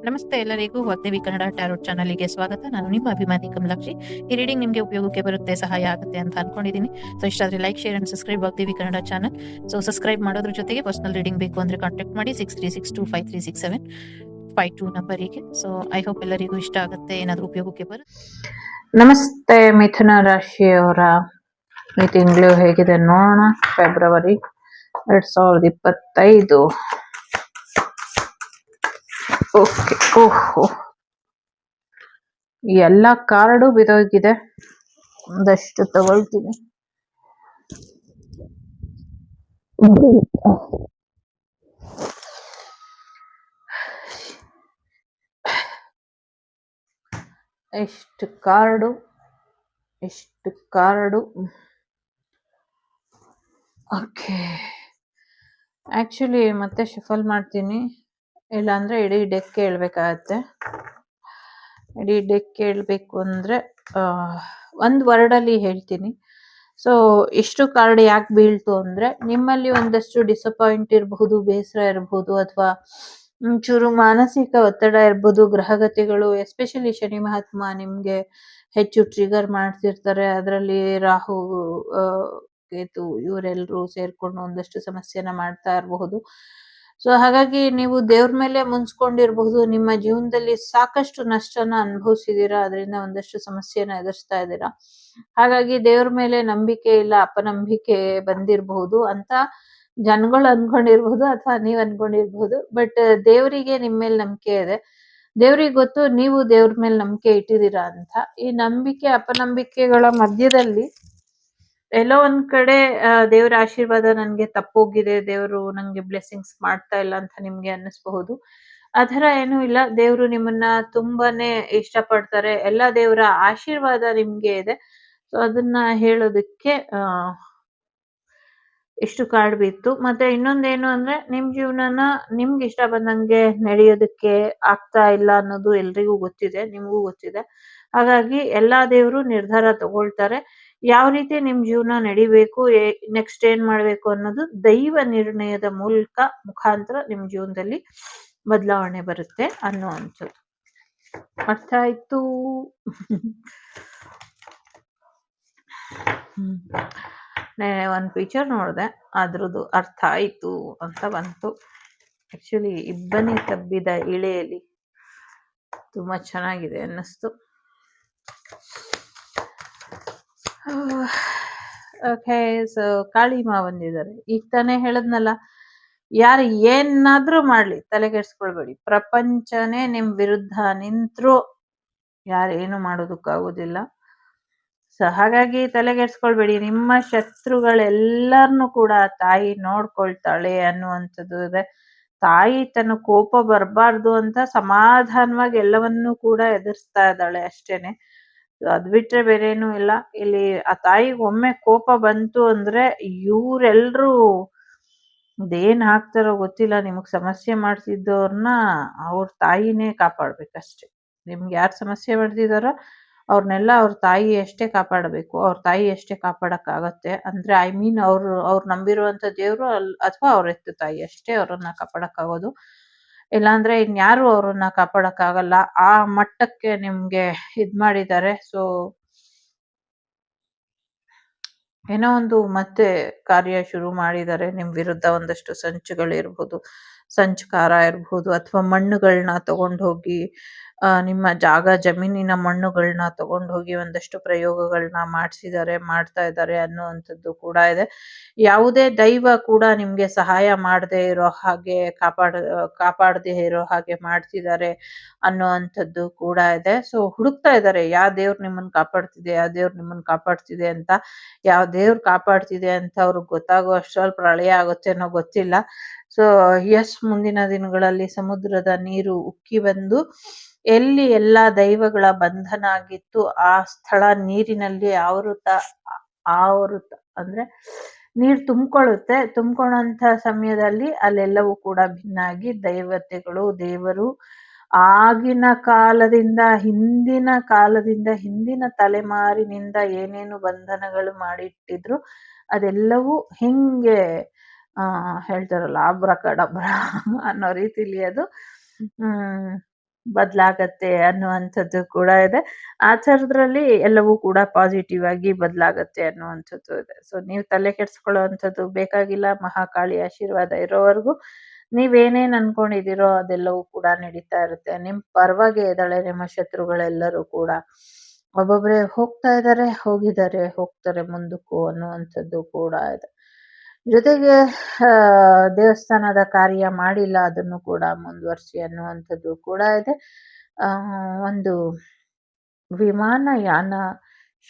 ನಮಸ್ತೆ ಎಲ್ಲರಿಗೂ ವಾಗ್ದೇವಿ ಕನ್ನಡ ಟ್ಯಾರೋಟ್ ಚಾನಲ್ಗೆ ಸ್ವಾಗತ. ನಾನು ನಿಮ್ಮ ಅಭಿಮಾನಿ ಕಮಲಾಕ್ಷಿ. ಈ ರೀಡಿಂಗ್ ನಿಮಗೆ ಉಪಯೋಗಕ್ಕೆ ಬರುತ್ತೆ, ಸಹಾಯ ಆಗುತ್ತೆ ಅಂತ ಅನ್ಕೊಂಡಿದ್ದೀನಿ. ಸೊ ಇಷ್ಟ ಆದರೆ like, share and subscribe Vagdevi Kannada channel. So subscribe ಮಾಡೋದ್ರ ಜೊತೆಗೆ ಪರ್ಸನಲ್ ರೀಡಿಂಗ್ ಬೇಕು ಅಂದ್ರೆ ಕಾಂಟ್ಯಾಕ್ಟ್ ಮಾಡಿ 6362536752 ನಂಬರಿಗೆ. ಸೊ ಐ ಹೋಪ್ ಎಲ್ಲರಿಗೂ ಇಷ್ಟ ಆಗುತ್ತೆ, ಏನಾದರೂ ಉಪಯೋಗಕ್ಕೆ ಬರುತ್ತೆ. ನಮಸ್ತೆ ಮಿಥುನ ರಾಶಿಯವರ ಈ ತಿಂಗಳು ಹೇಗಿದೆ ನೋಡೋಣ. ಫೆಬ್ರವರಿ 2025. ಓಕೆ. ಓಹೋ, ಎಲ್ಲ ಕಾರ್ಡು ಬಿದೋಗಿದೆ. ಒಂದಷ್ಟು ತಗೊಳ್ತೀನಿ. ಎಷ್ಟು ಕಾರ್ಡು. ಓಕೆ, ಆಕ್ಚುಲಿ ಮತ್ತೆ ಶಫಲ್ ಮಾಡ್ತೀನಿ, ಇಲ್ಲಾಂದ್ರೆ ಇಡೀ ಡೆಕ್ ಕೇಳಬೇಕಾಗತ್ತೆ. ಇಡೀ ಡೆಕ್ ಕೇಳಬೇಕು ಅಂದರೆ ಒಂದು ವರ್ಡಲ್ಲಿ ಹೇಳ್ತೀನಿ. ಸೊ ಇಷ್ಟು ಕಾರ್ಡ್ ಯಾಕೆ ಬೀಳ್ತು ಅಂದರೆ, ನಿಮ್ಮಲ್ಲಿ ಒಂದಷ್ಟು ಡಿಸಪಾಯಿಂಟ್ ಇರಬಹುದು, ಬೇಸರ ಇರಬಹುದು, ಅಥವಾ ಒಂಚೂರು ಮಾನಸಿಕ ಒತ್ತಡ ಇರ್ಬೋದು. ಗ್ರಹಗತಿಗಳು ಎಸ್ಪೆಷಲಿ ಶನಿ ಮಹಾತ್ಮ ನಿಮಗೆ ಹೆಚ್ಚು ಟ್ರಿಗರ್ ಮಾಡ್ತಿರ್ತಾರೆ. ಅದರಲ್ಲಿ ರಾಹು, ಕೇತು ಇವರೆಲ್ಲರೂ ಸೇರ್ಕೊಂಡು ಒಂದಷ್ಟು ಸಮಸ್ಯೆನ ಮಾಡ್ತಾ ಇರಬಹುದು. ಸೊ ಹಾಗಾಗಿ ನೀವು ದೇವ್ರ ಮೇಲೆ ಮುನ್ಸ್ಕೊಂಡಿರಬಹುದು. ನಿಮ್ಮ ಜೀವನದಲ್ಲಿ ಸಾಕಷ್ಟು ನಷ್ಟನ ಅನುಭವಿಸಿದೀರಾ, ಅದರಿಂದ ಒಂದಷ್ಟು ಸಮಸ್ಯೆನ ಎದುರಿಸ್ತಾ ಇದ್ದೀರಾ. ಹಾಗಾಗಿ ದೇವ್ರ ಮೇಲೆ ನಂಬಿಕೆ ಇಲ್ಲ, ಅಪನಂಬಿಕೆ ಬಂದಿರಬಹುದು ಅಂತ ಜನಗಳು ಅನ್ಕೊಂಡಿರ್ಬಹುದು, ಅಥವಾ ನೀವ್ ಅನ್ಕೊಂಡಿರ್ಬಹುದು. ಬಟ್ ದೇವರಿಗೆ ನಿಮ್ಮ ಮೇಲೆ ನಂಬಿಕೆ ಇದೆ. ದೇವ್ರಿಗೆ ಗೊತ್ತು ನೀವು ದೇವ್ರ ಮೇಲೆ ನಂಬಿಕೆ ಇಟ್ಟಿದ್ದೀರಾ ಅಂತ. ಈ ನಂಬಿಕೆ ಅಪನಂಬಿಕೆಗಳ ಮಧ್ಯದಲ್ಲಿ ಎಲ್ಲೋ ಒಂದ್ ಕಡೆ ದೇವ್ರ ಆಶೀರ್ವಾದ ನನ್ಗೆ ತಪ್ಪೋಗಿದೆ, ದೇವರು ನಂಗೆ ಬ್ಲೆಸ್ಸಿಂಗ್ಸ್ ಮಾಡ್ತಾ ಇಲ್ಲ ಅಂತ ನಿಮ್ಗೆ ಅನ್ನಿಸ್ಬಹುದು. ಅದರ ಏನೂ ಇಲ್ಲ. ದೇವ್ರು ನಿಮ್ಮನ್ನ ತುಂಬಾನೇ ಇಷ್ಟಪಡ್ತಾರೆ. ಎಲ್ಲ ದೇವರ ಆಶೀರ್ವಾದ ನಿಮ್ಗೆ ಇದೆ. ಸೊ ಅದನ್ನ ಹೇಳೋದಕ್ಕೆ ಇಷ್ಟು ಕಾರ್ಡ್ ಬಿತ್ತು. ಮತ್ತೆ ಇನ್ನೊಂದೇನು ಅಂದ್ರೆ, ನಿಮ್ ಜೀವನನ ನಿಮ್ಗೆ ಇಷ್ಟ ಬಂದಂಗೆ ನಡೆಯೋದಕ್ಕೆ ಆಗ್ತಾ ಇಲ್ಲ ಅನ್ನೋದು ಎಲ್ರಿಗೂ ಗೊತ್ತಿದೆ, ನಿಮ್ಗೂ ಗೊತ್ತಿದೆ. ಹಾಗಾಗಿ ಎಲ್ಲಾ ದೇವರು ನಿರ್ಧಾರ ತಗೊಳ್ತಾರೆ. ಯಾವ ರೀತಿ ನಿಮ್ ಜೀವನ ನಡಿಬೇಕು, ನೆಕ್ಸ್ಟ್ ಏನ್ ಮಾಡ್ಬೇಕು ಅನ್ನೋದು ದೈವ ನಿರ್ಣಯದ ಮುಖಾಂತರ ನಿಮ್ ಜೀವನದಲ್ಲಿ ಬದಲಾವಣೆ ಬರುತ್ತೆ ಅನ್ನುವಂಥದ್ದು. ಅರ್ಥ ಆಯ್ತು? ಒಂದು ಪಿಕ್ಚರ್ ನೋಡಿದೆ, ಅದ್ರದ್ದು ಅರ್ಥ ಆಯ್ತು ಅಂತ ಬಂತು. ಆಕ್ಚುಲಿ ಇಬ್ಬನಿ ತಬ್ಬಿದ ಇಳೆಯಲ್ಲಿ ತುಂಬಾ ಚೆನ್ನಾಗಿದೆ ಅನ್ನಿಸ್ತು. ಓಕೆ, ಸೊ ಕಾಳಿಮಾ ಬಂದಿದ್ದಾರೆ. ಈಗ ತಾನೇ ಹೇಳದ್ನಲ್ಲ, ಯಾರು ಏನಾದ್ರೂ ಮಾಡ್ಲಿ ತಲೆಗೆಡ್ಸ್ಕೊಳ್ಬೇಡಿ. ಪ್ರಪಂಚನೇ ನಿಮ್ ವಿರುದ್ಧ ನಿಂತ್ರು ಯಾರೇನು ಮಾಡೋದಕ್ಕಾಗೋದಿಲ್ಲ. ಸೊ ಹಾಗಾಗಿ ತಲೆಗೆಡ್ಸ್ಕೊಳ್ಬೇಡಿ. ನಿಮ್ಮ ಶತ್ರುಗಳೆಲ್ಲರನ್ನು ಕೂಡ ತಾಯಿ ನೋಡ್ಕೊಳ್ತಾಳೆ ಅನ್ನುವಂಥದ್ದು ಇದೆ. ತಾಯಿ ತನ್ನ ಕೋಪ ಬರಬಾರ್ದು ಅಂತ ಸಮಾಧಾನವಾಗಿ ಎಲ್ಲವನ್ನೂ ಕೂಡ ಎದುರಿಸ್ತಾ ಇದ್ದಾಳೆ ಅಷ್ಟೇನೆ. ಅದ್ ಬಿಟ್ರೆ ಬೇರೇನೂ ಇಲ್ಲ. ಇಲ್ಲಿ ಆ ತಾಯಿಗೆ ಒಮ್ಮೆ ಕೋಪ ಬಂತು ಅಂದ್ರೆ ಇವ್ರೆಲ್ರೂ ಅದೇನ್ ಹಾಕ್ತಾರೋ ಗೊತ್ತಿಲ್ಲ, ನಿಮಗ್ ಸಮಸ್ಯೆ ಮಾಡ್ತಿದ್ದವ್ರನ್ನ ಅವ್ರ ತಾಯಿನೇ ಕಾಪಾಡ್ಬೇಕಷ್ಟೆ. ನಿಮ್ಗೆ ಯಾರು ಸಮಸ್ಯೆ ಮಾಡ್ತಿದಾರೋ ಅವ್ರನ್ನೆಲ್ಲ ಅವ್ರ ತಾಯಿ ಅಷ್ಟೇ ಕಾಪಾಡಬೇಕು. ಅವ್ರ ತಾಯಿ ಅಷ್ಟೇ ಕಾಪಾಡಕ್ಕಾಗತ್ತೆ. ಅಂದ್ರೆ ಐ ಮೀನ್ ಅವ್ರು ನಂಬಿರುವಂತ ದೇವ್ರು ಅಥವಾ ಅವ್ರ ಹೆತ್ತ ತಾಯಿ ಅಷ್ಟೇ ಅವ್ರನ್ನ ಕಾಪಾಡಕ್ಕಾಗೋದು. ಇಲ್ಲಾಂದ್ರೆ ಇನ್ಯಾರು ಅವ್ರನ್ನ ಕಾಪಾಡಕ್ಕಾಗಲ್ಲ. ಆ ಮಟ್ಟಕ್ಕೆ ನಿಮ್ಗೆ ಇದ್ ಮಾಡಿದ್ದಾರೆ. ಸೊ ಏನೋ ಒಂದು ಮತ್ತೆ ಕಾರ್ಯ ಶುರು ಮಾಡಿದ್ದಾರೆ ನಿಮ್ ವಿರುದ್ಧ. ಒಂದಷ್ಟು ಸಂಚುಗಳಿರ್ಬೋದು, ಸಂಚುಕಾರ ಇರ್ಬೋದು, ಅಥವಾ ಮಣ್ಣುಗಳನ್ನ ತಗೊಂಡು ಹೋಗಿ ನಿಮ್ಮ ಜಾಗ ಜಮೀನಿನ ಮಣ್ಣುಗಳನ್ನ ತಗೊಂಡು ಹೋಗಿ ಒಂದಷ್ಟು ಪ್ರಯೋಗಗಳನ್ನ ಮಾಡ್ತಾ ಇದ್ದಾರೆ ಅನ್ನುವಂಥದ್ದು ಕೂಡ ಇದೆ. ಯಾವುದೇ ದೈವ ಕೂಡ ನಿಮ್ಗೆ ಸಹಾಯ ಮಾಡದೇ ಇರೋ ಹಾಗೆ, ಕಾಪಾಡದೇ ಇರೋ ಹಾಗೆ ಮಾಡ್ತಿದ್ದಾರೆ ಅನ್ನುವಂಥದ್ದು ಕೂಡ ಇದೆ. ಸೊ ಹುಡುಕ್ತಾ ಇದ್ದಾರೆ, ಯಾವ ದೇವ್ರು ನಿಮ್ಮನ್ನ ಕಾಪಾಡ್ತಿದೆ ಅಂತ. ಯಾವ ದೇವ್ರು ಕಾಪಾಡ್ತಿದೆ ಅಂತ ಅವ್ರಿಗೆ ಗೊತ್ತಾಗೋ ಅಷ್ಟ್ರಲ್ಲಿ ಪ್ರಳಯ ಆಗುತ್ತೇನೋ ಗೊತ್ತಿಲ್ಲ. ಸೊ ಮುಂದಿನ ದಿನಗಳಲ್ಲಿ ಸಮುದ್ರದ ನೀರು ಉಕ್ಕಿ ಬಂದು ಎಲ್ಲಿ ಎಲ್ಲಾ ದೈವಗಳ ಬಂಧನ ಆಗಿತ್ತು ಆ ಸ್ಥಳ ನೀರಿನಲ್ಲಿ ಆವೃತ ಅಂದ್ರೆ ನೀರು ತುಂಬಿಕೊಳ್ಳುತ್ತೆ. ತುಂಬಿಕೊಳ್ಳುವಂತ ಸಮಯದಲ್ಲಿ ಅಲ್ಲೆಲ್ಲವೂ ಕೂಡ ಭಿನ್ನಾಗಿ ದೈವತೆಗಳು, ದೇವರು ಆಗಿನ ಕಾಲದಿಂದ, ಹಿಂದಿನ ತಲೆಮಾರಿನಿಂದ ಏನೇನು ಬಂಧನಗಳು ಮಾಡಿಟ್ಟಿದ್ರು ಅದೆಲ್ಲವೂ ಹಿಂಗೆ ಹೇಳ್ತಾರಲ್ಲ ಅಬ್ರಕಡಬ್ರ ಅನ್ನೋ ರೀತಿಲಿ ಅದು ಬದಲಾಗತ್ತೆ ಅನ್ನುವಂಥದ್ದು ಕೂಡ ಇದೆ. ಆ ಥರದ್ರಲ್ಲಿ ಎಲ್ಲವೂ ಕೂಡ ಪಾಸಿಟಿವ್ ಆಗಿ ಬದಲಾಗತ್ತೆ ಅನ್ನುವಂಥದ್ದು ಇದೆ. ಸೊ ನೀವು ತಲೆ ಕೆಡಿಸ್ಕೊಳ್ಳುವಂಥದ್ದು ಬೇಕಾಗಿಲ್ಲ. ಮಹಾಕಾಳಿ ಆಶೀರ್ವಾದ ಇರೋವರೆಗೂ ನೀವೇನೇನ್ ಅನ್ಕೊಂಡಿದೀರೋ ಅದೆಲ್ಲವೂ ಕೂಡ ನಡೀತಾ ಇರುತ್ತೆ. ನಿಮ್ ಪರವಾಗಿ ಇದ್ದಾಳೆ ನಿಮ್ಮ ಶತ್ರುಗಳೆಲ್ಲರೂ ಕೂಡ. ಒಬ್ಬೊಬ್ರೆ ಹೋಗ್ತಾ ಇದ್ದಾರೆ, ಹೋಗಿದ್ದಾರೆ, ಹೋಗ್ತಾರೆ ಮುಂದಕ್ಕೂ ಅನ್ನುವಂಥದ್ದು ಕೂಡ ಇದೆ. ಜೊತೆಗೆ ದೇವಸ್ಥಾನದ ಕಾರ್ಯ ಮಾಡಿಲ್ಲ, ಅದನ್ನು ಕೂಡ ಮುಂದುವರಿಸಿ ಅನ್ನುವಂಥದ್ದು ಕೂಡ ಇದೆ. ಒಂದು ವಿಮಾನಯಾನ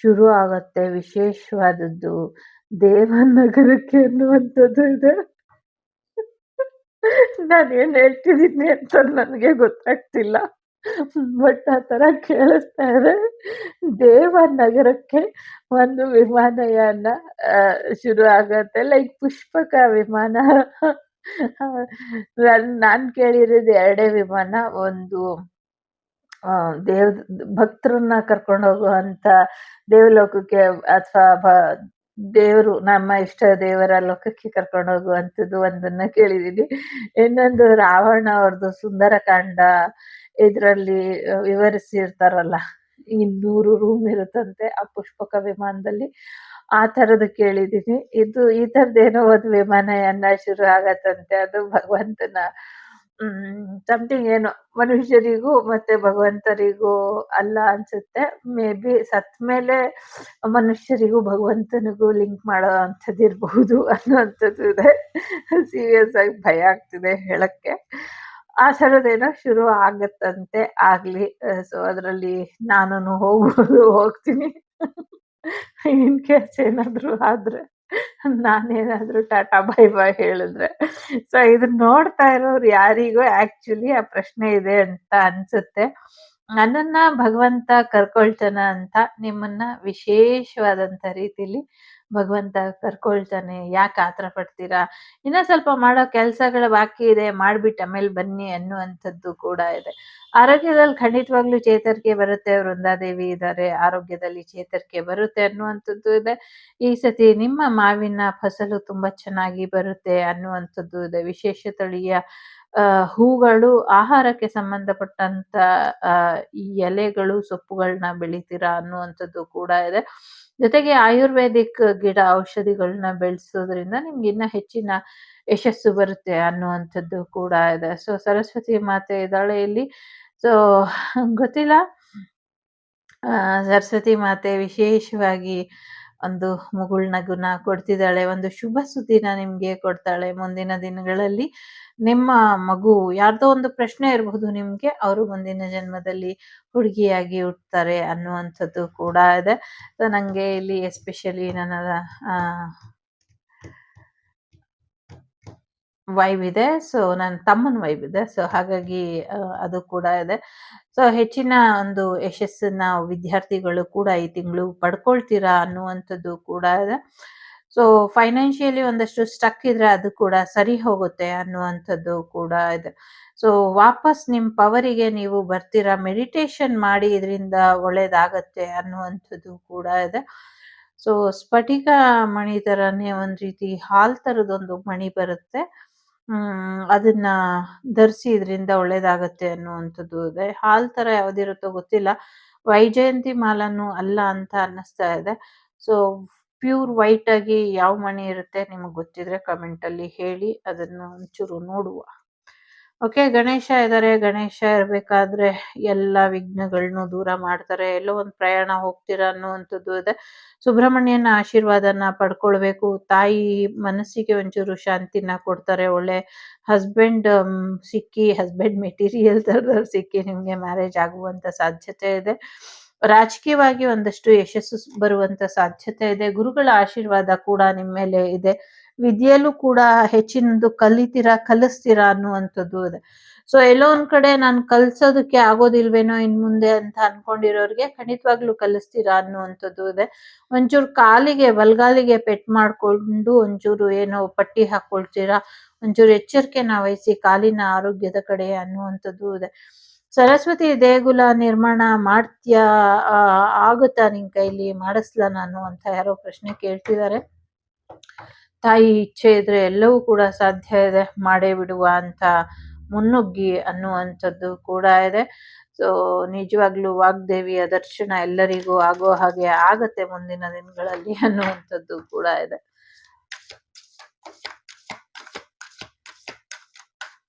ಶುರು ಆಗತ್ತೆ, ವಿಶೇಷವಾದದ್ದು ದೇವನಗರಕ್ಕೆ ಅನ್ನುವಂಥದ್ದು ಇದೆ. ನಾನೇನ್ ಹೇಳ್ತಿದ್ದೀನಿ ಅಂತ ನನಗೆ ಗೊತ್ತಾಗ್ತಿಲ್ಲ. ಬಟ್ ಆ ತರ ಕೇಳಿಸ್ತಾ ಇದೆ. ದೇವನಗರಕ್ಕೆ ಒಂದು ವಿಮಾನಯಾನ ಶುರು ಆಗತ್ತೆ. ಲೈಕ್ ಪುಷ್ಪಕ ವಿಮಾನ. ನಾನ್ ಕೇಳಿರೋದು 2 ವಿಮಾನ. ಒಂದು ದೇವ್ ಭಕ್ತರನ್ನ ಕರ್ಕೊಂಡು ಹೋಗುವಂತ ದೇವಲೋಕಕ್ಕೆ ಅಥವಾ ದೇವರು ನಮ್ಮ ಇಷ್ಟ ದೇವರ ಲೋಕಕ್ಕೆ ಕರ್ಕೊಂಡು ಹೋಗುವಂಥದ್ದು ಒಂದನ್ನ ಕೇಳಿದೀನಿ. ಇನ್ನೊಂದು ರಾವಣ ಅವ್ರದ್ದು ಸುಂದರಕಾಂಡ ಇದ್ರಲ್ಲಿ ವಿವರಿಸಿರ್ತಾರಲ್ಲ, 200 ರೂಮ್ ಇರುತ್ತಂತೆ ಆ ಪುಷ್ಪಕ ವಿಮಾನದಲ್ಲಿ. ಆ ಥರದ್ದು ಕೇಳಿದೀನಿ. ಈ ಥರದ್ದೇನೋ ಒಂದು ವಿಮಾನಯಾನ ಶುರು ಆಗತ್ತಂತೆ. ಅದು ಭಗವಂತನ ಸಮಥಿಂಗ್ ಏನೋ ಮನುಷ್ಯರಿಗೂ ಮತ್ತೆ ಭಗವಂತರಿಗೂ ಅಲ್ಲ ಅನ್ಸುತ್ತೆ. ಮೇ ಬಿ ಸತ್ಮೇಲೆ ಮನುಷ್ಯರಿಗೂ ಭಗವಂತನಿಗೂ ಲಿಂಕ್ ಮಾಡೋ ಅಂಥದ್ದು ಇರಬಹುದು ಅನ್ನುವಂಥದ್ದು ಇದೆ. ಸೀರಿಯಸ್ ಆಗಿ ಭಯ ಆಗ್ತಿದೆ ಹೇಳಕ್ಕೆ. ಆ ಥರದ್ದೇನೋ ಶುರು ಆಗತ್ತಂತೆ. ಆಗ್ಲಿ. ಸೊ ಅದ್ರಲ್ಲಿ ನಾನೂನು ಹೋಗ್ತೀನಿ. ಇನ್ ಕೇಸ್ ಏನಾದ್ರು ಆದ್ರೆ, ನಾನೇನಾದ್ರೂ ಟಾಟಾ ಬೈ ಬೈ ಹೇಳಿದ್ರೆ. ಸೊ ಇದನ್ನ ನೋಡ್ತಾ ಇರೋರು ಯಾರಿಗೂ ಆಕ್ಚುಲಿ ಆ ಪ್ರಶ್ನೆ ಇದೆ ಅಂತ ಅನ್ಸುತ್ತೆ. ನನ್ನನ್ನ ಭಗವಂತ ಕರ್ಕೊಳ್ತಾನ ಅಂತ ನಿಮ್ಮನ್ನ ವಿಶೇಷವಾದಂತ ರೀತಿಲಿ ಭಗವಂತ ಕರ್ಕೊಳ್ತಾನೆ. ಯಾಕೆ ಆತರ ಪಡ್ತೀರಾ? ಇನ್ನ ಸ್ವಲ್ಪ ಮಾಡೋ ಕೆಲ್ಸಗಳು ಬಾಕಿ ಇದೆ, ಮಾಡ್ಬಿಟ್ಟು ಆಮೇಲೆ ಬನ್ನಿ ಅನ್ನುವಂಥದ್ದು ಕೂಡ ಇದೆ. ಆರೋಗ್ಯದಲ್ಲಿ ಖಂಡಿತವಾಗ್ಲೂ ಚೇತರಿಕೆ ಬರುತ್ತೆ. ವೃಂದಾದೇವಿ ಇದ್ದಾರೆ, ಆರೋಗ್ಯದಲ್ಲಿ ಚೇತರಿಕೆ ಬರುತ್ತೆ ಅನ್ನುವಂಥದ್ದು ಇದೆ. ಈ ಸತಿ ನಿಮ್ಮ ಮಾವಿನ ಫಸಲು ತುಂಬಾ ಚೆನ್ನಾಗಿ ಬರುತ್ತೆ ಅನ್ನುವಂಥದ್ದು ಇದೆ. ವಿಶೇಷ ತಳಿಯ ಹೂಗಳು, ಆಹಾರಕ್ಕೆ ಸಂಬಂಧಪಟ್ಟಂತ ಈ ಎಲೆಗಳು, ಸೊಪ್ಪುಗಳನ್ನ ಬೆಳಿತೀರಾ ಅನ್ನುವಂಥದ್ದು ಕೂಡ ಇದೆ. ಜೊತೆಗೆ ಆಯುರ್ವೇದಿಕ್ ಗಿಡ, ಔಷಧಿಗಳನ್ನ ಬೆಳೆಸೋದ್ರಿಂದ ನಿಮ್ಗೆ ಇನ್ನ ಹೆಚ್ಚಿನ ಯಶಸ್ಸು ಬರುತ್ತೆ ಅನ್ನುವಂಥದ್ದು ಕೂಡ ಇದೆ. ಸೊ ಸರಸ್ವತಿ ಮಾತೆ ಇದ್ದಾಳೆ ಇಲ್ಲಿ. ಸೊ ಗೊತ್ತಿಲ್ಲ, ಸರಸ್ವತಿ ಮಾತೆ ವಿಶೇಷವಾಗಿ ಒಂದು ಮುಗುಳ್ನಗುನ ಕೊಡ್ತಿದ್ದಾಳೆ. ಒಂದು ಶುಭ ಸುದ್ದಿನ ನಿಮ್ಗೆ ಕೊಡ್ತಾಳೆ. ಮುಂದಿನ ದಿನಗಳಲ್ಲಿ ನಿಮ್ಮ ಮಗು, ಯಾರ್ದೋ ಒಂದು ಪ್ರಶ್ನೆ ಇರಬಹುದು ನಿಮ್ಗೆ, ಅವರು ಮುಂದಿನ ಜನ್ಮದಲ್ಲಿ ಹುಡುಗಿಯಾಗಿ ಹುಟ್ಟುತ್ತಾರೆ ಅನ್ನುವಂಥದ್ದು ಕೂಡ ಇದೆ. ಸೊ ನಂಗೆ ಇಲ್ಲಿ ಎಸ್ಪೆಷಲಿ ನನ್ನ ವೈಬ್ ಇದೆ. ಸೊ ನನ್ನ ತಮ್ಮನ ವೈಬ್ ಇದೆ. ಸೊ ಹಾಗಾಗಿ ಅದು ಕೂಡ ಇದೆ. ಸೊ ಹೆಚ್ಚಿನ ಒಂದು ಯಶಸ್ಸನ್ನ ವಿದ್ಯಾರ್ಥಿಗಳು ಕೂಡ ಈ ತಿಂಗಳು ಪಡ್ಕೊಳ್ತೀರಾ ಅನ್ನುವಂಥದ್ದು ಕೂಡ ಇದೆ. ಸೊ ಫೈನಾನ್ಷಿಯಲಿ ಒಂದಷ್ಟು ಸ್ಟಕ್ ಇದ್ರೆ ಅದು ಕೂಡ ಸರಿ ಹೋಗುತ್ತೆ ಅನ್ನುವಂಥದ್ದು ಕೂಡ ಇದೆ. ಸೊ ವಾಪಸ್ ನಿಮ್ಮ ಪವರಿಗೆ ನೀವು ಬರ್ತೀರಾ. ಮೆಡಿಟೇಷನ್ ಮಾಡಿ, ಇದರಿಂದ ಒಳ್ಳೇದಾಗತ್ತೆ ಅನ್ನುವಂಥದ್ದು ಕೂಡ ಇದೆ. ಸೊ ಸ್ಫಟಿಕ ಮಣಿ ತರನೇ ಒಂದ್ ರೀತಿ ಹಾಲ್ ತರದೊಂದು ಮಣಿ ಬರುತ್ತೆ. ಅದನ್ನ ಧರಿಸಿ ಇದರಿಂದ ಒಳ್ಳೇದಾಗತ್ತೆ ಅನ್ನುವಂಥದ್ದು ಇದೆ. ಹಾಲ್ ತರ ಯಾವ್ದಿರುತ್ತೋ ಗೊತ್ತಿಲ್ಲ. ವೈಜಯಂತಿ ಮಾಲನು ಅಲ್ಲ ಅಂತ ಅನ್ನಿಸ್ತಾ ಇದೆ. ಸೊ ಪ್ಯೂರ್ ವೈಟ್ ಆಗಿ ಯಾವ ಮಣಿ ಇರುತ್ತೆ ನಿಮಗೆ ಗೊತ್ತಿದ್ರೆ ಕಮೆಂಟ್ ಅಲ್ಲಿ ಹೇಳಿ, ಅದನ್ನು ಒಂಚೂರು ನೋಡುವ. ಓಕೆ, ಗಣೇಶ ಇದ್ದಾರೆ. ಗಣೇಶ ಇರ್ಬೇಕಾದ್ರೆ ಎಲ್ಲ ವಿಘ್ನಗಳನ್ನು ದೂರ ಮಾಡ್ತಾರೆ. ಎಲ್ಲೋ ಒಂದು ಪ್ರಯಾಣ ಹೋಗ್ತೀರಾ ಅನ್ನುವಂಥದ್ದು ಇದೆ. ಸುಬ್ರಹ್ಮಣ್ಯನ ಆಶೀರ್ವಾದನ ಪಡ್ಕೊಳ್ಬೇಕು. ತಾಯಿ ಮನಸ್ಸಿಗೆ ಒಂಚೂರು ಶಾಂತಿನ ಕೊಡ್ತಾರೆ. ಒಳ್ಳೆ ಹಸ್ಬೆಂಡ್ ಸಿಕ್ಕಿ, ಹಸ್ಬೆಂಡ್ ಮೆಟೀರಿಯಲ್ ತರದವ್ರು ಸಿಕ್ಕಿ ನಿಮ್ಗೆ ಮ್ಯಾರೇಜ್ ಆಗುವಂತ ಸಾಧ್ಯತೆ ಇದೆ. ರಾಜಕೀಯವಾಗಿ ಒಂದಷ್ಟು ಯಶಸ್ಸು ಬರುವಂತ ಸಾಧ್ಯತೆ ಇದೆ. ಗುರುಗಳ ಆಶೀರ್ವಾದ ಕೂಡ ನಿಮ್ಮ ಮೇಲೆ ಇದೆ. ವಿದ್ಯೆಯಲ್ಲೂ ಕೂಡ ಹೆಚ್ಚಿನದು ಕಲಿಸ್ತೀರಾ ಅನ್ನುವಂಥದ್ದು ಇದೆ. ಸೊ ಎಲ್ಲೋ ಒಂದ್ ಕಡೆ ನಾನು ಕಲ್ಸೋದಕ್ಕೆ ಆಗೋದಿಲ್ವೇನೋ ಇನ್ ಮುಂದೆ ಅಂತ ಅನ್ಕೊಂಡಿರೋರ್ಗೆ ಖಂಡಿತವಾಗ್ಲೂ ಕಲಿಸ್ತೀರಾ ಅನ್ನುವಂಥದ್ದು ಇದೆ. ಒಂಚೂರು ಕಾಲಿಗೆ, ಬಲ್ಗಾಲಿಗೆ ಪೆಟ್ ಮಾಡ್ಕೊಂಡು ಒಂಚೂರು ಏನೋ ಪಟ್ಟಿ ಹಾಕೊಳ್ತೀರಾ. ಒಂಚೂರು ಎಚ್ಚರಿಕೆನ ವಹಿಸಿ ಕಾಲಿನ ಆರೋಗ್ಯದ ಕಡೆ ಅನ್ನುವಂಥದ್ದು ಇದೆ. ಸರಸ್ವತಿ ದೇಗುಲ ನಿರ್ಮಾಣ ಮಾಡ್ತೀಯಾ, ಆಗುತ್ತಾ ನಿನ್ ಕೈಲಿ, ಮಾಡಿಸ್ಲಾ ನಾನು ಅಂತ ಯಾರೋ ಪ್ರಶ್ನೆ ಕೇಳ್ತಿದ್ದಾರೆ. ತಾಯಿ ಇಚ್ಛೆ ಇದ್ರೆ ಎಲ್ಲವೂ ಕೂಡ ಸಾಧ್ಯ ಇದೆ, ಮಾಡೇ ಬಿಡುವ ಅಂತ ಮುನ್ನುಗ್ಗಿ ಅನ್ನುವಂಥದ್ದು ಕೂಡ ಇದೆ. ಸೊ ನಿಜವಾಗ್ಲೂ ವಾಗ್ದೇವಿಯ ದರ್ಶನ ಎಲ್ಲರಿಗೂ ಆಗೋ ಹಾಗೆ ಆಗತ್ತೆ ಮುಂದಿನ ದಿನಗಳಲ್ಲಿ ಅನ್ನುವಂಥದ್ದು ಕೂಡ ಇದೆ.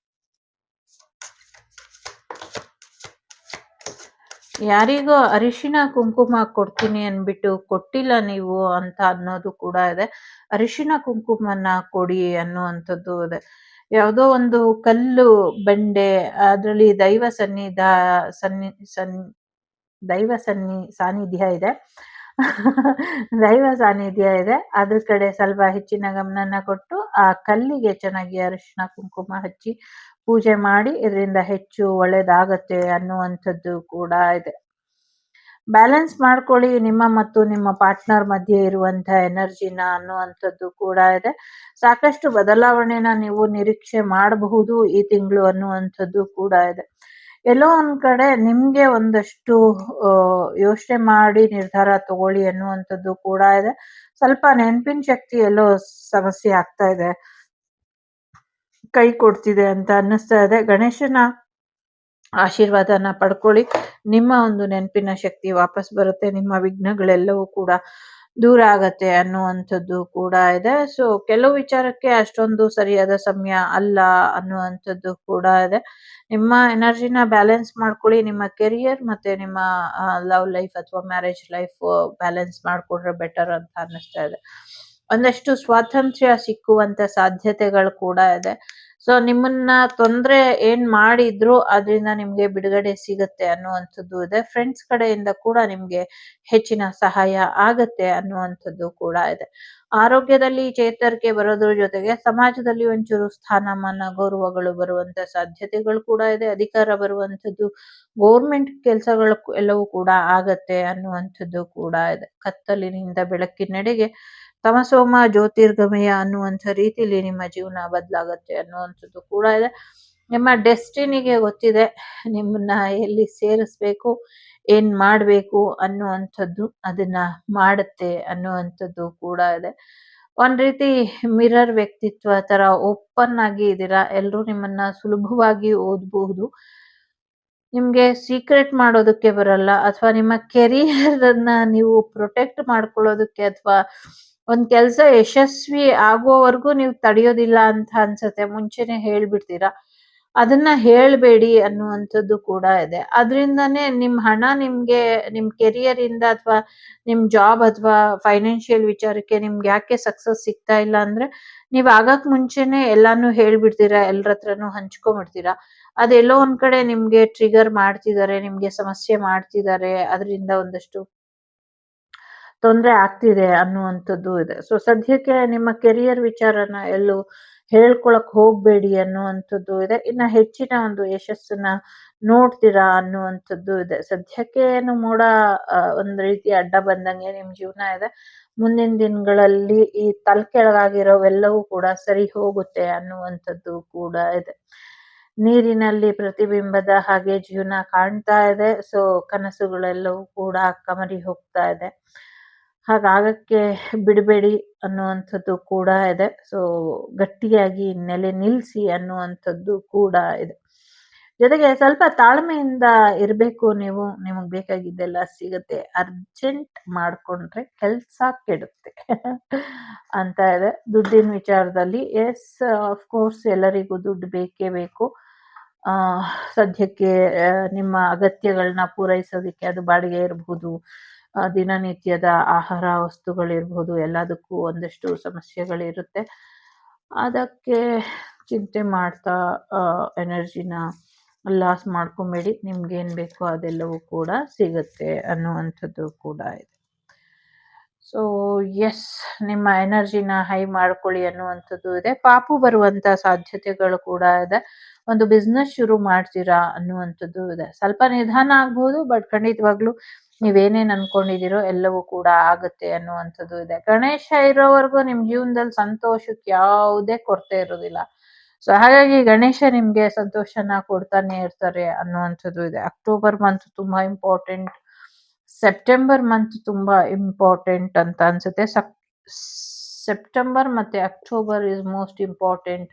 ಯಾರಿಗೋ ಅರಿಶಿನ ಕುಂಕುಮ ಕೊಡ್ತೀನಿ ಅನ್ಬಿಟ್ಟು ಕೊಟ್ಟಿಲ್ಲ ನೀವು ಅಂತ ಅನ್ನೋದು ಕೂಡ ಇದೆ. ಅರಿಶಿನ ಕುಂಕುಮನ ಕೊಡಿ ಅನ್ನುವಂಥದ್ದು ಇದೆ. ಯಾವುದೋ ಒಂದು ಕಲ್ಲು ಬಂಡೆ ಅದರಲ್ಲಿ ದೈವ ಸಾನ್ನಿಧ್ಯ ಇದೆ. ದೈವ ಸಾನ್ನಿಧ್ಯ ಇದೆ. ಅದ್ರ ಕಡೆ ಸ್ವಲ್ಪ ಹೆಚ್ಚಿನ ಗಮನನ ಕೊಟ್ಟು ಆ ಕಲ್ಲಿಗೆ ಚೆನ್ನಾಗಿ ಅರಿಶಿನ ಕುಂಕುಮ ಹಚ್ಚಿ ಪೂಜೆ ಮಾಡಿ ಇದರಿಂದ ಹೆಚ್ಚು ಒಳ್ಳೇದಾಗತ್ತೆ ಅನ್ನುವಂಥದ್ದು ಕೂಡ ಇದೆ. ಬ್ಯಾಲೆನ್ಸ್ ಮಾಡ್ಕೊಳ್ಳಿ ನಿಮ್ಮ ಮತ್ತು ನಿಮ್ಮ ಪಾರ್ಟ್ನರ್ ಮಧ್ಯೆ ಇರುವಂತಹ ಎನರ್ಜಿನ ಅನ್ನುವಂಥದ್ದು ಕೂಡ ಇದೆ. ಸಾಕಷ್ಟು ಬದಲಾವಣೆನ ನೀವು ನಿರೀಕ್ಷೆ ಮಾಡಬಹುದು ಈ ತಿಂಗಳು ಅನ್ನುವಂಥದ್ದು ಕೂಡ ಇದೆ. ಎಲ್ಲೋ ಒಂದ್ ಕಡೆ ನಿಮ್ಗೆ ಒಂದಷ್ಟು ಯೋಚನೆ ಮಾಡಿ ನಿರ್ಧಾರ ತಗೊಳ್ಳಿ ಅನ್ನುವಂಥದ್ದು ಕೂಡ ಇದೆ. ಸ್ವಲ್ಪ ನೆನಪಿನ ಶಕ್ತಿ ಎಲ್ಲೋ ಸಮಸ್ಯೆ ಆಗ್ತಾ ಇದೆ, ಕೈ ಕೊಡ್ತಿದೆ ಅಂತ ಅನ್ನಿಸ್ತಾ ಇದೆ. ಗಣೇಶನ ಆಶೀರ್ವಾದನ ಪಡ್ಕೊಳ್ಳಿ. ನಿಮ್ಮ ಒಂದು ನೆನಪಿನ ಶಕ್ತಿ ವಾಪಸ್ ಬರುತ್ತೆ. ನಿಮ್ಮ ವಿಘ್ನಗಳೆಲ್ಲವೂ ಕೂಡ ದೂರ ಆಗತ್ತೆ ಅನ್ನುವಂಥದ್ದು ಕೂಡ ಇದೆ. ಸೊ ಕೆಲವು ವಿಚಾರಕ್ಕೆ ಅಷ್ಟೊಂದು ಸರಿಯಾದ ಸಮಯ ಅಲ್ಲ ಅನ್ನುವಂಥದ್ದು ಕೂಡ ಇದೆ. ನಿಮ್ಮ ಎನರ್ಜಿನ ಬ್ಯಾಲೆನ್ಸ್ ಮಾಡ್ಕೊಳ್ಳಿ. ನಿಮ್ಮ ಕೆರಿಯರ್ ಮತ್ತೆ ನಿಮ್ಮ ಲವ್ ಲೈಫ್ ಅಥವಾ ಮ್ಯಾರೇಜ್ ಲೈಫ್ ಬ್ಯಾಲೆನ್ಸ್ ಮಾಡ್ಕೊಂಡ್ರೆ ಬೆಟರ್ ಅಂತ ಅನ್ನಿಸ್ತಾ ಇದೆ. ಒಂದಷ್ಟು ಸ್ವಾತಂತ್ರ್ಯ ಸಿಕ್ಕುವಂತ ಸಾಧ್ಯತೆಗಳು ಕೂಡ ಇದೆ. ಸೊ ನಿಮ್ಮನ್ನ ತೊಂದ್ರೆ ಏನ್ ಮಾಡಿದ್ರು ಅದರಿಂದ ನಿಮ್ಗೆ ಬಿಡುಗಡೆ ಸಿಗತ್ತೆ ಅನ್ನುವಂಥದ್ದು ಇದೆ. ಫ್ರೆಂಡ್ಸ್ ಕಡೆಯಿಂದ ಕೂಡ ನಿಮ್ಗೆ ಹೆಚ್ಚಿನ ಸಹಾಯ ಆಗತ್ತೆ ಅನ್ನುವಂಥದ್ದು ಕೂಡ ಇದೆ. ಆರೋಗ್ಯದಲ್ಲಿ ಚೇತರಿಕೆ ಬರೋದ್ರ ಜೊತೆಗೆ ಸಮಾಜದಲ್ಲಿ ಒಂಚೂರು ಸ್ಥಾನಮಾನ ಗೌರವಗಳು ಬರುವಂತ ಸಾಧ್ಯತೆಗಳು ಕೂಡ ಇದೆ. ಅಧಿಕಾರ ಬರುವಂಥದ್ದು, ಗೌರ್ಮೆಂಟ್ ಕೆಲಸಗಳು ಎಲ್ಲವೂ ಕೂಡ ಆಗತ್ತೆ ಅನ್ನುವಂಥದ್ದು ಕೂಡ ಇದೆ. ಕತ್ತಲಿನಿಂದ ಬೆಳಕಿನೆಡೆಗೆ ತಮಸೋಮ ಜ್ಯೋತಿರ್ಗಮಯ ಅನ್ನುವಂಥ ರೀತಿಯಲ್ಲಿ ನಿಮ್ಮ ಜೀವನ ಬದಲಾಗತ್ತೆ ಅನ್ನುವಂಥದ್ದು ಕೂಡ ಇದೆ. ನಿಮ್ಮ ಡೆಸ್ಟಿನಿಗೆ ಗೊತ್ತಿದೆ ನಿಮ್ಮನ್ನ ಎಲ್ಲಿ ಸೇರಿಸ್ಬೇಕು, ಏನ್ ಮಾಡ್ಬೇಕು ಅನ್ನುವಂಥದ್ದು, ಅದನ್ನ ಮಾಡುತ್ತೆ ಅನ್ನುವಂಥದ್ದು ಕೂಡ ಇದೆ. ಒಂದ್ ರೀತಿ ಮಿರರ್ ವ್ಯಕ್ತಿತ್ವ ತರ ಓಪನ್ ಆಗಿ ಇದ್ದೀರಾ. ಎಲ್ರೂ ನಿಮ್ಮನ್ನ ಸುಲಭವಾಗಿ ಓದಬಹುದು. ನಿಮ್ಗೆ ಸೀಕ್ರೆಟ್ ಮಾಡೋದಕ್ಕೆ ಬರಲ್ಲ, ಅಥವಾ ನಿಮ್ಮ ಕೆರಿಯರ್ ಅನ್ನ ನೀವು ಪ್ರೊಟೆಕ್ಟ್ ಮಾಡ್ಕೊಳ್ಳೋದಕ್ಕೆ ಅಥವಾ ಒಂದ್ ಕೆಲ್ಸ ಯಶಸ್ವಿ ಆಗೋವರೆಗೂ ನೀವು ತಡೆಯೋದಿಲ್ಲ ಅಂತ ಅನ್ಸತ್ತೆ. ಮುಂಚೆನೆ ಹೇಳ್ಬಿಡ್ತೀರಾ. ಅದನ್ನ ಹೇಳ್ಬೇಡಿ ಅನ್ನುವಂಥದ್ದು ಕೂಡ ಇದೆ. ಅದ್ರಿಂದಾನೇ ನಿಮ್ ಹಣ ನಿಮ್ಗೆ ನಿಮ್ ಕೆರಿಯರ್ ಇಂದ ಅಥವಾ ನಿಮ್ ಜಾಬ್ ಅಥವಾ ಫೈನಾನ್ಷಿಯಲ್ ವಿಚಾರಕ್ಕೆ ನಿಮ್ಗೆ ಯಾಕೆ ಸಕ್ಸಸ್ ಸಿಗ್ತಾ ಇಲ್ಲ ಅಂದ್ರೆ ನೀವ್ ಆಗಕ್ ಮುಂಚೆನೆ ಎಲ್ಲಾನು ಹೇಳ್ಬಿಡ್ತೀರಾ, ಎಲ್ರತ್ರನು ಹಂಚ್ಕೊಂಡ್ಬಿಡ್ತೀರಾ. ಅದೆಲ್ಲೋ ಒಂದ್ ಕಡೆ ನಿಮ್ಗೆ ಟ್ರಿಗರ್ ಮಾಡ್ತಿದ್ದಾರೆ, ನಿಮ್ಗೆ ಸಮಸ್ಯೆ ಮಾಡ್ತಿದ್ದಾರೆ, ಅದರಿಂದ ಒಂದಷ್ಟು ತೊಂದ್ರೆ ಆಗ್ತಿದೆ ಅನ್ನುವಂಥದ್ದು ಇದೆ. ಸೊ ಸದ್ಯಕ್ಕೆ ನಿಮ್ಮ ಕೆರಿಯರ್ ವಿಚಾರನ ಎಲ್ಲೂ ಹೇಳ್ಕೊಳಕ್ ಹೋಗ್ಬೇಡಿ ಅನ್ನುವಂಥದ್ದು ಇದೆ. ಇನ್ನ ಹೆಚ್ಚಿನ ಒಂದು ಯಶಸ್ಸನ್ನ ನೋಡ್ತೀರಾ ಅನ್ನುವಂಥದ್ದು ಇದೆ. ಸದ್ಯಕ್ಕೆ ಏನು ಮೋಡ ಒಂದ್ ರೀತಿ ಅಡ್ಡ ಬಂದಂಗೆ ನಿಮ್ ಜೀವನ ಇದೆ. ಮುಂದಿನ ದಿನಗಳಲ್ಲಿ ಈ ಕೆಳಗಾಗಿರೋವೆಲ್ಲವೂ ಕೂಡ ಸರಿ ಹೋಗುತ್ತೆ ಅನ್ನುವಂಥದ್ದು ಕೂಡ ಇದೆ. ನೀರಿನಲ್ಲಿ ಪ್ರತಿಬಿಂಬದ ಹಾಗೆ ಜೀವನ ಕಾಣ್ತಾ ಇದೆ. ಸೊ ಕನಸುಗಳೆಲ್ಲವೂ ಕೂಡ ಕಮರಿ ಹೋಗ್ತಾ ಇದೆ. ಹಾಗಾಗಕ್ಕೆ ಬಿಡಬೇಡಿ ಅನ್ನುವಂಥದ್ದು ಕೂಡ ಇದೆ. ಸೊ ಗಟ್ಟಿಯಾಗಿ ನೆಲೆ ನಿಲ್ಸಿ ಅನ್ನುವಂಥದ್ದು ಕೂಡ ಇದೆ. ಜೊತೆಗೆ ಸ್ವಲ್ಪ ತಾಳ್ಮೆಯಿಂದ ಇರ್ಬೇಕು ನೀವು. ನಿಮಗ್ ಬೇಕಾಗಿದ್ದೆಲ್ಲ ಸಿಗತ್ತೆ. ಅರ್ಜೆಂಟ್ ಮಾಡ್ಕೊಂಡ್ರೆ ಕೆಲ್ಸ ಕೆಡುತ್ತೆ ಅಂತ ಇದೆ. ದುಡ್ಡಿನ ವಿಚಾರದಲ್ಲಿ ಎಸ್ ಕೋರ್ಸ್ ಎಲ್ಲರಿಗೂ ದುಡ್ಡು ಬೇಕೇ ಬೇಕು. ಸದ್ಯಕ್ಕೆ ನಿಮ್ಮ ಅಗತ್ಯಗಳನ್ನ ಪೂರೈಸೋದಕ್ಕೆ ಅದು ಬಾಡಿಗೆ ಇರಬಹುದು, ದಿನನಿತ್ಯದ ಆಹಾರ ವಸ್ತುಗಳಿರ್ಬಹುದು, ಎಲ್ಲದಕ್ಕೂ ಒಂದಷ್ಟು ಸಮಸ್ಯೆಗಳಿರುತ್ತೆ. ಅದಕ್ಕೆ ಚಿಂತೆ ಮಾಡ್ತಾ ಎನರ್ಜಿನ ಲಾಸ್ ಮಾಡ್ಕೊಂಬೇಡಿ. ನಿಮ್ಗೇನ್ ಬೇಕೋ ಅದೆಲ್ಲವೂ ಕೂಡ ಸಿಗುತ್ತೆ ಅನ್ನುವಂಥದ್ದು ಕೂಡ ಇದೆ. ಸೊ ಎಸ್, ನಿಮ್ಮ ಎನರ್ಜಿನ ಹೈ ಮಾಡ್ಕೊಳ್ಳಿ ಅನ್ನುವಂಥದ್ದು ಇದೆ. ಪಾಪು ಬರುವಂತ ಸಾಧ್ಯತೆಗಳು ಕೂಡ ಇದೆ. ಒಂದು ಬಿಸ್ನೆಸ್ ಶುರು ಮಾಡ್ತೀರಾ ಅನ್ನುವಂಥದ್ದು ಇದೆ. ಸ್ವಲ್ಪ ನಿಧಾನ ಆಗ್ಬಹುದು, ಬಟ್ ಖಂಡಿತವಾಗ್ಲೂ ನೀವೇನೇನ್ ಅನ್ಕೊಂಡಿದ್ದೀರೋ ಎಲ್ಲವೂ ಕೂಡ ಆಗುತ್ತೆ ಅನ್ನುವಂಥದ್ದು ಇದೆ. ಗಣೇಶ ಇರೋವರೆಗೂ ನಿಮ್ ಜೀವನದಲ್ಲಿ ಸಂತೋಷಕ್ಕೆ ಯಾವುದೇ ಕೊರತೆ ಇರೋದಿಲ್ಲ. ಸೊ ಹಾಗಾಗಿ ಗಣೇಶ ನಿಮ್ಗೆ ಸಂತೋಷನ ಕೊಡ್ತಾನೆ ಇರ್ತಾರೆ ಅನ್ನುವಂಥದ್ದು ಇದೆ. ಅಕ್ಟೋಬರ್ ಮಂತ್ ತುಂಬಾ ಇಂಪಾರ್ಟೆಂಟ್, ಸೆಪ್ಟೆಂಬರ್ ಮಂತ್ ತುಂಬಾ ಇಂಪಾರ್ಟೆಂಟ್ ಅಂತ ಅನ್ಸುತ್ತೆ. ಸೆಪ್ಟೆಂಬರ್ ಮತ್ತೆ October is most important.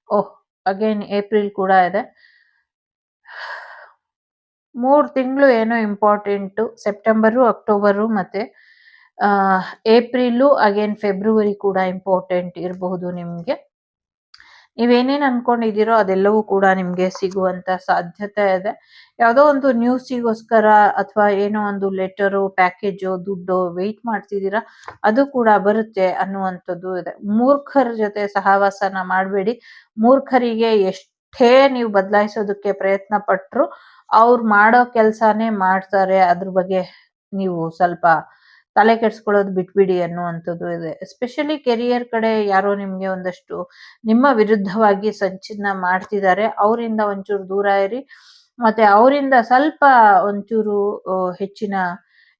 Oh again April ಕೂಡ ಇದೆ. 3 ತಿಂಗಳು ಏನೋ ಇಂಪಾರ್ಟೆಂಟು. ಸೆಪ್ಟೆಂಬರು, ಅಕ್ಟೋಬರು ಮತ್ತೆ ಏಪ್ರಿಲು ಅಗೇನ್ ಫೆಬ್ರವರಿ ಕೂಡ ಇಂಪಾರ್ಟೆಂಟ್ ಇರಬಹುದು ನಿಮ್ಗೆ. ನೀವೇನೇನ್ ಅನ್ಕೊಂಡಿದ್ದೀರೋ ಅದೆಲ್ಲವೂ ಕೂಡ ನಿಮ್ಗೆ ಸಿಗುವಂತ ಸಾಧ್ಯತೆ ಇದೆ. ಯಾವುದೋ ಒಂದು ನ್ಯೂಸಿಗೋಸ್ಕರ ಅಥವಾ ಏನೋ ಒಂದು ಲೆಟರು, ಪ್ಯಾಕೇಜು, ದುಡ್ಡು ವೆಯ್ಟ್ ಮಾಡ್ತಿದ್ದೀರಾ, ಅದು ಕೂಡ ಬರುತ್ತೆ ಅನ್ನುವಂಥದ್ದು ಇದೆ. ಮೂರ್ಖರ ಜೊತೆ ಸಹವಾಸನ ಮಾಡಬೇಡಿ. ಮೂರ್ಖರಿಗೆ ಎಷ್ಟೇ ನೀವು ಬದಲಾಯಿಸೋದಕ್ಕೆ ಪ್ರಯತ್ನ ಪಟ್ರು ಅವ್ರು ಮಾಡೋ ಕೆಲ್ಸಾನೇ ಮಾಡ್ತಾರೆ. ಅದ್ರ ಬಗ್ಗೆ ನೀವು ಸ್ವಲ್ಪ ತಲೆ ಕೆಡ್ಸ್ಕೊಳ್ಳೋದು ಬಿಟ್ಬಿಡಿ ಅನ್ನುವಂಥದ್ದು ಇದೆ. ಎಸ್ಪೆಷಲಿ ಕೆರಿಯರ್ ಕಡೆ ಯಾರೋ ನಿಮ್ಗೆ ಒಂದಷ್ಟು ನಿಮ್ಮ ವಿರುದ್ಧವಾಗಿ ಸಂಚನ್ನ ಮಾಡ್ತಿದ್ದಾರೆ. ಅವರಿಂದ ಒಂಚೂರು ದೂರ ಇರಿ. ಮತ್ತೆ ಅವರಿಂದ ಸ್ವಲ್ಪ ಒಂಚೂರು ಹೆಚ್ಚಿನ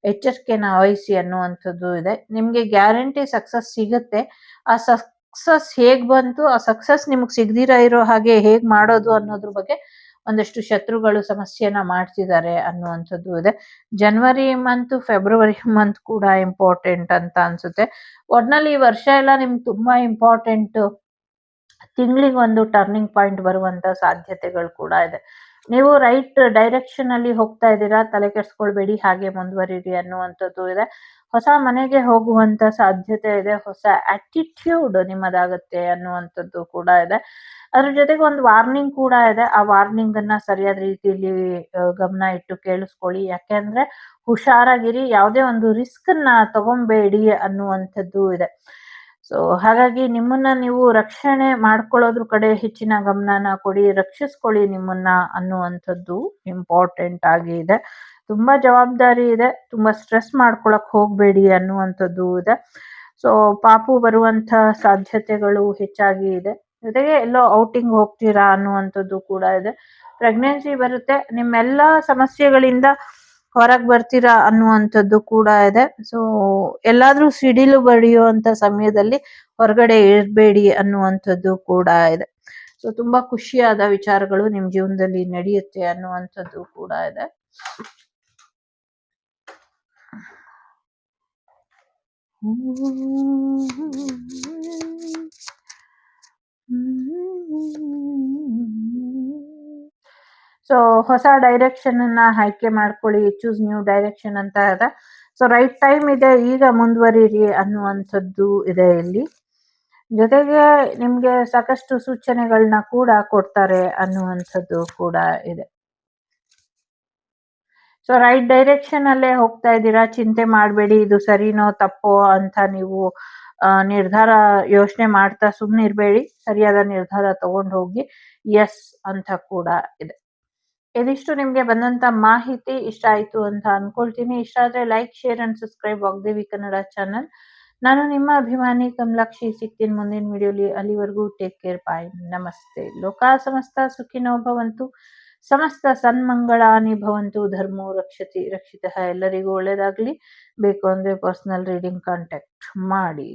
ಎಚ್ಚರಿಕೆನ ವಹಿಸಿ ಅನ್ನುವಂಥದ್ದು ಇದೆ. ನಿಮ್ಗೆ ಗ್ಯಾರಂಟಿ ಸಕ್ಸಸ್ ಸಿಗುತ್ತೆ. ಆ ಸಕ್ಸಸ್ ಹೇಗ್ ಬಂತು, ಆ ಸಕ್ಸಸ್ ನಿಮ್ಗೆ ಸಿಗದಿರ ಇರೋ ಹಾಗೆ ಹೇಗ್ ಮಾಡೋದು ಅನ್ನೋದ್ರ ಬಗ್ಗೆ ಒಂದಷ್ಟು ಶತ್ರುಗಳು ಸಮಸ್ಯೆನ ಮಾಡ್ತಿದ್ದಾರೆ ಅನ್ನುವಂಥದ್ದು ಇದೆ. ಜನವರಿ ಮಂತ್, ಫೆಬ್ರವರಿ ಮಂತ್ ಕೂಡ ಇಂಪಾರ್ಟೆಂಟ್ ಅಂತ ಅನ್ಸುತ್ತೆ. ಒಟ್ನಲ್ಲಿ ಈ ವರ್ಷ ಎಲ್ಲ ನಿಮ್ಗೆ ತುಂಬಾ ಇಂಪಾರ್ಟೆಂಟ್. ತಿಂಗಳಿಗೊಂದು ಟರ್ನಿಂಗ್ ಪಾಯಿಂಟ್ ಬರುವಂತ ಸಾಧ್ಯತೆಗಳು ಕೂಡ ಇದೆ. ನೀವು ರೈಟ್ ಡೈರೆಕ್ಷನ್ ಅಲ್ಲಿ ಹೋಗ್ತಾ ಇದ್ದೀರಾ, ತಲೆ ಕೆಡ್ಸ್ಕೊಳ್ಬೇಡಿ, ಹಾಗೆ ಮುಂದುವರಿರಿ ಅನ್ನುವಂಥದ್ದು ಇದೆ. ಹೊಸ ಮನೆಗೆ ಹೋಗುವಂತ ಸಾಧ್ಯತೆ ಇದೆ. ಹೊಸ ಆಟಿಟ್ಯೂಡ್ ನಿಮ್ಮದಾಗತ್ತೆ ಅನ್ನುವಂಥದ್ದು ಕೂಡ ಇದೆ. ಅದ್ರ ಜೊತೆಗೆ ಒಂದು ವಾರ್ನಿಂಗ್ ಕೂಡ ಇದೆ. ಆ ವಾರ್ನಿಂಗ್ ಅನ್ನ ಸರಿಯಾದ ರೀತಿಯಲ್ಲಿ ಗಮನ ಇಟ್ಟು ಕೇಳಿಸ್ಕೊಳ್ಳಿ. ಯಾಕೆಂದ್ರೆ ಹುಷಾರಾಗಿರಿ, ಯಾವುದೇ ಒಂದು ರಿಸ್ಕ್ ನ ತಗೊಂಬೇಡಿ ಅನ್ನುವಂಥದ್ದು ಇದೆ. ಸೊ ಹಾಗಾಗಿ ನಿಮ್ಮನ್ನ ನೀವು ರಕ್ಷಣೆ ಮಾಡ್ಕೊಳ್ಳೋದ್ರ ಕಡೆ ಹೆಚ್ಚಿನ ಗಮನನ ಕೊಡಿ, ರಕ್ಷಿಸ್ಕೊಳ್ಳಿ ನಿಮ್ಮನ್ನ ಅನ್ನುವಂಥದ್ದು ಇಂಪಾರ್ಟೆಂಟ್ ಆಗಿ ಇದೆ. ತುಂಬಾ ಜವಾಬ್ದಾರಿ ಇದೆ, ತುಂಬಾ ಸ್ಟ್ರೆಸ್ ಮಾಡ್ಕೊಳಕ್ ಹೋಗ್ಬೇಡಿ ಅನ್ನುವಂಥದ್ದು ಇದೆ. ಸೊ ಪಾಪು ಬರುವಂತ ಸಾಧ್ಯತೆಗಳು ಹೆಚ್ಚಾಗಿ ಇದೆ. ಜೊತೆಗೆ ಎಲ್ಲೋ ಔಟಿಂಗ್ ಹೋಗ್ತೀರಾ ಅನ್ನುವಂಥದ್ದು ಕೂಡ ಇದೆ. ಪ್ರೆಗ್ನೆನ್ಸಿ ಬರುತ್ತೆ, ನಿಮ್ಮೆಲ್ಲಾ ಸಮಸ್ಯೆಗಳಿಂದ ಹೊರಗೆ ಬರ್ತೀರಾ ಅನ್ನುವಂಥದ್ದು ಕೂಡ ಇದೆ. ಸೊ ಎಲ್ಲಾದ್ರೂ ಸಿಡಿಲು ಬಡಿಯುವಂತ ಸಮಯದಲ್ಲಿ ಹೊರಗಡೆ ಇರಬೇಡಿ ಅನ್ನುವಂಥದ್ದು ಕೂಡ ಇದೆ. ಸೊ ತುಂಬಾ ಖುಷಿಯಾದ ವಿಚಾರಗಳು ನಿಮ್ ಜೀವನದಲ್ಲಿ ನಡೆಯುತ್ತೆ ಅನ್ನುವಂಥದ್ದು ಕೂಡ ಇದೆ. ಸೊ ಹೊಸ ಡೈರೆಕ್ಷನ್ ಅನ್ನ ಆಯ್ಕೆ ಮಾಡ್ಕೊಳ್ಳಿ. ಚೂಸ್ ನ್ಯೂ ಡೈರೆಕ್ಷನ್ ಅಂತ ಇದೆ. ಸೊ ರೈಟ್ ಟೈಮ್ ಇದೆ, ಈಗ ಮುಂದುವರಿರಿ ಅನ್ನುವಂಥದ್ದು ಇದೆ ಇಲ್ಲಿ. ಜೊತೆಗೆ ನಿಮ್ಗೆ ಸಾಕಷ್ಟು ಸೂಚನೆಗಳನ್ನ ಕೂಡ ಕೊಡ್ತಾರೆ ಅನ್ನುವಂಥದ್ದು ಕೂಡ ಇದೆ. ಸೊ ರೈಟ್ ಡೈರೆಕ್ಷನ್ ಅಲ್ಲೇ ಹೋಗ್ತಾ ಇದ್ದೀರಾ, ಚಿಂತೆ ಮಾಡಬೇಡಿ. ಇದು ಸರಿನೋ ತಪ್ಪೋ ಅಂತ ನೀವು ನಿರ್ಧಾರ ಯೋಚನೆ ಮಾಡ್ತಾ ಸುಮ್ಮನೆ ಇರಬೇಡಿ. ಸರಿಯಾದ ನಿರ್ಧಾರ ತಗೊಂಡು ಹೋಗಿ ಎಸ್ ಅಂತ ಕೂಡ ಇದೆ. ಇದಿಷ್ಟು ನಿಮ್ಗೆ ಬಂದಂತ ಮಾಹಿತಿ ಇಷ್ಟ ಆಯ್ತು ಅಂತ ಅನ್ಕೊಳ್ತೀನಿ. ಇಷ್ಟ ಆದ್ರೆ like, share and subscribe Vagdevi Kannada channel. ನಾನು ನಿಮ್ಮ ಅಭಿಮಾನಿ ಕಮಲಾಕ್ಷಿ. ಸಿಗ್ತೀನಿ ಮುಂದಿನ ವಿಡಿಯೋಲಿ. ಅಲ್ಲಿವರೆಗೂ ಟೇಕ್ ಕೇರ್, ಬಾಯ್, ನಮಸ್ತೆ. ಲೋಕ ಸಮಸ್ತ ಸುಖಿನೋ ಭವಂತು, ಸಮಸ್ತ ಸನ್ಮಂಗಳಾನಿ ಭವಂತು, ಧರ್ಮೋ ರಕ್ಷತಿ ರಕ್ಷಿತಃ. ಎಲ್ಲರಿಗೂ ಒಳ್ಳೇದಾಗ್ಲಿ. ಬೇಕು ಅಂದ್ರೆ ಪರ್ಸನಲ್ ರೀಡಿಂಗ್ ಕಾಂಟ್ಯಾಕ್ಟ್ ಮಾಡಿ.